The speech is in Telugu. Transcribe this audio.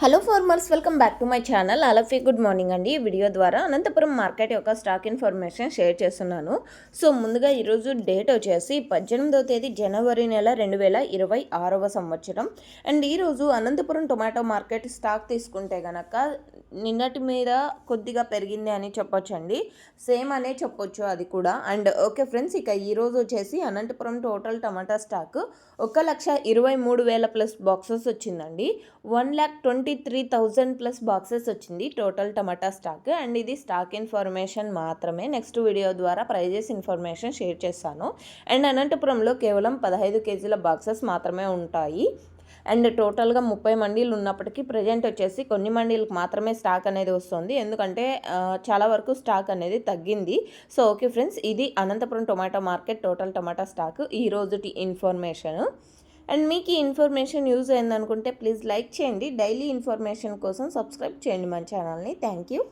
Hello farmers, welcome back to my channel. అలఫీ గుడ్ మార్నింగ్ అండి. ఈ వీడియో ద్వారా అనంతపురం మార్కెట్ యొక్క స్టాక్ ఇన్ఫర్మేషన్ షేర్ చేస్తున్నాను. సో ముందుగా ఈరోజు డేట్ వచ్చేసి 18వ తేదీ జనవరి నెల 2026వ సంవత్సరం. అండ్ ఈరోజు అనంతపురం టొమాటో మార్కెట్ స్టాక్ తీసుకుంటే కనుక నిన్నటి మీద కొద్దిగా పెరిగింది అని చెప్పొచ్చండి. సేమ్ అనే చెప్పొచ్చు అది కూడా. అండ్ ఓకే ఫ్రెండ్స్, ఇక ఈరోజు వచ్చేసి అనంతపురం టోటల్ టమాటా స్టాక్ 1,23,000 ప్లస్ బాక్సెస్ వచ్చిందండి. 1,23,000 ప్లస్ బాక్సెస్ వచ్చింది టోటల్ టమాటా స్టాక్. అండ్ ఇది స్టాక్ ఇన్ఫర్మేషన్ మాత్రమే. నెక్స్ట్ వీడియో ద్వారా ప్రైజెస్ ఇన్ఫర్మేషన్ షేర్ చేస్తాను. అండ్ అనంతపురంలో కేవలం 15 కేజీల బాక్సెస్ మాత్రమే ఉంటాయి. అండ్ టోటల్గా 30 మండీలు ఉన్నప్పటికీ ప్రజెంట్ వచ్చేసి కొన్ని మండీలకు మాత్రమే స్టాక్ అనేది వస్తుంది. ఎందుకంటే చాలా వరకు స్టాక్ అనేది తగ్గింది. సో ఓకే ఫ్రెండ్స్, ఇది అనంతపురం టొమాటో మార్కెట్ టోటల్ టమాటా స్టాక్ ఈ రోజుటి ఇన్ఫర్మేషన్. అండ్ మీకు ఈ ఇన్ఫర్మేషన్ యూజ్ అయిందనుకుంటే ప్లీజ్ లైక్ చేయండి. డైలీ ఇన్ఫర్మేషన్ కోసం సబ్స్క్రైబ్ చేయండి మన ఛానల్ని. Thank you.